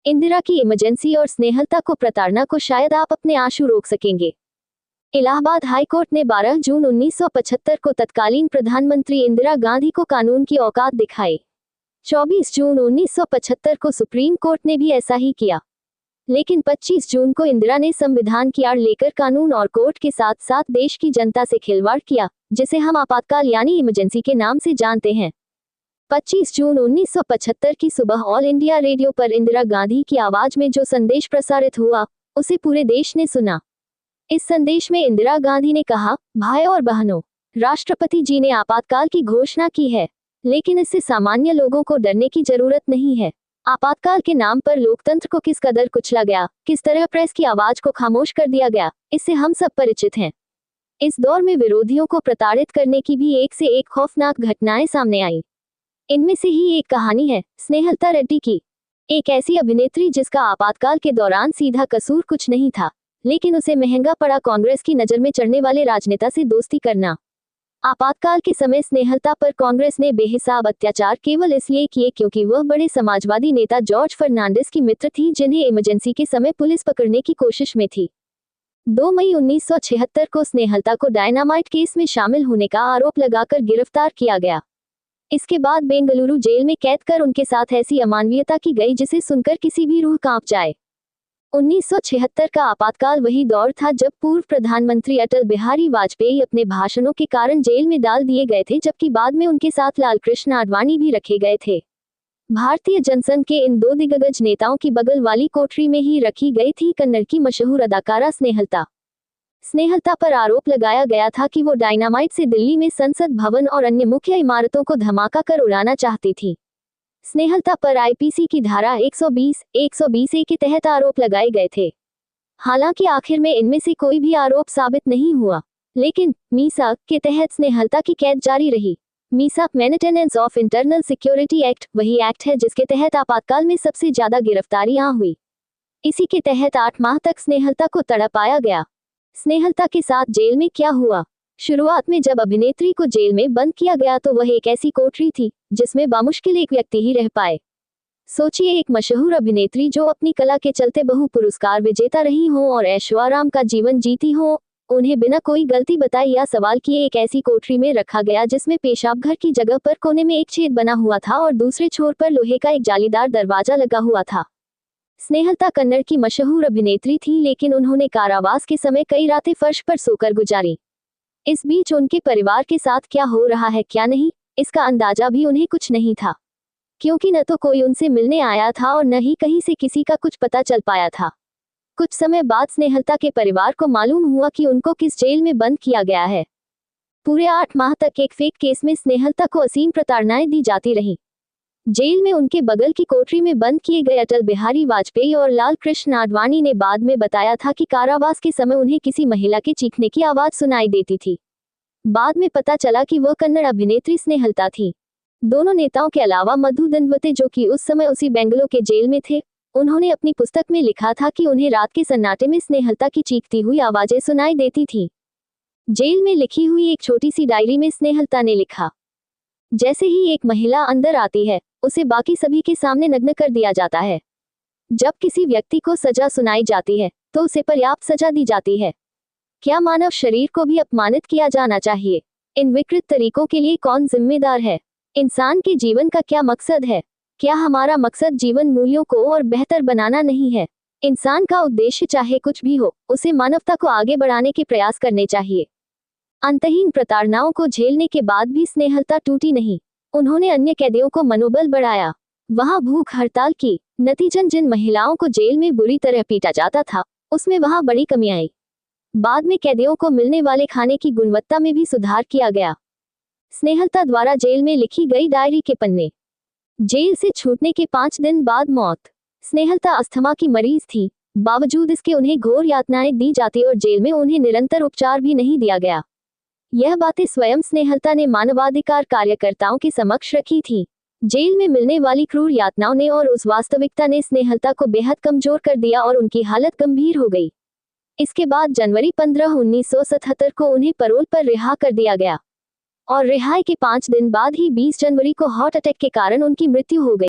इंदिरा की इमरजेंसी और स्नेहलता को प्रताड़ना को शायद आप अपने आंसू रोक सकेंगे। इलाहाबाद हाई कोर्ट ने 12 जून 1975 को तत्कालीन प्रधानमंत्री इंदिरा गांधी को कानून की औकात दिखाई। 24 जून 1975 को सुप्रीम कोर्ट ने भी ऐसा ही किया। लेकिन 25 जून को इंदिरा ने संविधान की आड़ लेकर कानून और कोर्ट के साथ साथ देश की जनता से खिलवाड़ किया, जिसे हम आपातकाल यानी इमरजेंसी के नाम से जानते हैं। 25 जून 1975 की सुबह ऑल इंडिया रेडियो पर इंदिरा गांधी की आवाज में जो संदेश प्रसारित हुआ, उसे पूरे देश ने सुना। इस संदेश में इंदिरा गांधी ने कहा, भाई और बहनों, राष्ट्रपति जी ने आपातकाल की घोषणा की है, लेकिन इससे सामान्य लोगों को डरने की जरूरत नहीं है। आपातकाल के नाम पर लोकतंत्र को किस कदर कुचला गया, किस तरह प्रेस की आवाज को खामोश कर दिया गया, इससे हम सब परिचित हैं। इस दौर में विरोधियों को प्रताड़ित करने की भी एक से एक खौफनाक घटनाएं सामने आई। इनमें से ही एक कहानी है स्नेहलता रेड्डी की, एक ऐसी अभिनेत्री जिसका आपातकाल के दौरान सीधा कसूर कुछ नहीं था, लेकिन उसे महंगा पड़ा कांग्रेस की नजर में चढ़ने वाले राजनेता से दोस्ती करना। आपातकाल के समय स्नेहलता पर कांग्रेस ने बेहिसाब अत्याचार केवल इसलिए किए क्योंकि वह बड़े समाजवादी नेता जॉर्ज फर्नांडिस की मित्र थी, जिन्हें इमरजेंसी के समय पुलिस पकड़ने की कोशिश में थी। 2 मई 1976 को स्नेहलता को डायनामाइट केस में शामिल होने का आरोप लगाकर गिरफ्तार किया गया। इसके बाद बेंगलुरु जेल में कैद कर उनके साथ ऐसी अमानवीयता की गई जिसे सुनकर किसी भी रूह कांप जाए। 1976 का आपातकाल वही दौर था जब पूर्व प्रधानमंत्री अटल बिहारी वाजपेयी अपने भाषणों के कारण जेल में डाल दिए गए थे, जबकि बाद में उनके साथ लालकृष्ण आडवाणी भी रखे गए थे। भारतीय जनसंघ के इन दो दिग्गज नेताओं की बगल वाली कोठरी में ही रखी गई थी कन्नड़ की मशहूर अदाकारा स्नेहलता। स्नेहलता पर आरोप लगाया गया था कि वो डायनामाइट से दिल्ली में संसद भवन और अन्य मुख्य इमारतों को धमाका कर उड़ाना चाहती थी। स्नेहलता पर आईपीसी की धारा 120(120)(a) के तहत आरोप लगाए गए थे। हालांकि आखिर में इनमें से कोई भी आरोप साबित नहीं हुआ, लेकिन मीसा के तहत स्नेहलता की कैद जारी रही। Misa maintenance of internal security act वही एक्ट है जिसके तहत आपातकाल में सबसे ज्यादा गिरफ्तारियां हुई। इसी के तहत 8 माह तक स्नेहलता को तड़पाया गया। स्नेहलता के साथ जेल में क्या हुआ? शुरुआत में जब अभिनेत्री को जेल में बंद किया गया तो वह एक ऐसी कोठरी थी जिसमें बामुश्किल एक व्यक्ति ही रह पाए। सोचिए, एक मशहूर अभिनेत्री जो अपनी कला के चलते बहु पुरस्कार विजेता रही हो और ऐशोआराम का जीवन जीती हो, उन्हें बिना कोई गलती बताए या सवाल किए एक ऐसी कोठरी में रखा गया जिसमें पेशाब घर की जगह पर कोने में एक छेद बना हुआ था और दूसरे छोर पर लोहे का एक जालीदार दरवाजा लगा हुआ था। स्नेहलता कन्नड़ की मशहूर अभिनेत्री थी, लेकिन उन्होंने कारावास के समय कई रातें फर्श पर सोकर गुजारी। इस बीच उनके परिवार के साथ क्या हो रहा है क्या नहीं, इसका अंदाजा भी उन्हें कुछ नहीं था, क्योंकि न तो कोई उनसे मिलने आया था और न ही कहीं से किसी का कुछ पता चल पाया था। कुछ समय बाद स्नेहलता के परिवार को मालूम हुआ कि उनको किस जेल में बंद किया गया है। पूरे 8 माह तक एक फेक केस में स्नेहलता को असीम प्रताड़नाएं दी जाती रहीं। जेल में उनके बगल की कोठरी में बंद किए गए अटल बिहारी वाजपेयी और लालकृष्ण आडवाणी ने बाद में बताया था कि कारावास के समय उन्हें किसी महिला के चीखने की आवाज सुनाई देती थी। बाद में पता चला कि वह कन्नड़ अभिनेत्री स्नेहलता थी। दोनों नेताओं के अलावा मधु दंडवते, जो कि उस समय उसी बेंगलुरु के जेल में थे, उन्होंने अपनी पुस्तक में लिखा था कि उन्हें रात के सन्नाटे में स्नेहलता की चीखती हुई आवाजें सुनाई देती थी। जेल में लिखी हुई एक छोटी सी डायरी में स्नेहलता ने लिखा, जैसे ही एक महिला अंदर आती है, उसे बाकी सभी के सामने नग्न कर दिया जाता है। जब किसी व्यक्ति को सजा सुनाई जाती है तो उसे पर्याप्त सजा दी जाती है। क्या मानव शरीर को भी अपमानित किया जाना चाहिए? इन विकृत तरीकों के लिए कौन जिम्मेदार है? इंसान के जीवन का क्या मकसद है? क्या हमारा मकसद जीवन मूल्यों को और बेहतर बनाना नहीं है? इंसान का उद्देश्य चाहे कुछ भी हो, उसे मानवता को आगे बढ़ाने के प्रयास करने चाहिए। अंतहीन प्रताड़नाओं को झेलने के बाद भी स्नेहलता टूटी नहीं। उन्होंने अन्य कैदियों को मनोबल बढ़ाया, वहां भूख हड़ताल की। नतीजन जिन महिलाओं को जेल में बुरी तरह पीटा जाता था, उसमें वहां बड़ी कमी आई। बाद में कैदियों को मिलने वाले खाने की गुणवत्ता में भी सुधार किया गया। स्नेहलता द्वारा जेल में लिखी गई डायरी के पन्ने। जेल से छूटने के 5 दिन बाद मौत। स्नेहलता अस्थमा की मरीज थी, बावजूद इसके उन्हें घोर यातनाएं दी जाती और जेल में उन्हें निरंतर उपचार भी नहीं दिया गया। यह बातें स्वयं स्नेहलता ने मानवाधिकार कार्यकर्ताओं के समक्ष रखी थी। जेल में मिलने वाली क्रूर यातनाओं ने और उस वास्तविकता ने स्नेहलता को बेहद कमजोर कर दिया और उनकी हालत गंभीर हो गई। इसके बाद जनवरी 15, 1977 को उन्हें पैरोल पर रिहा कर दिया गया और रिहाई के 5 दिन बाद ही 20 जनवरी को हार्ट अटैक के कारण उनकी मृत्यु हो गई।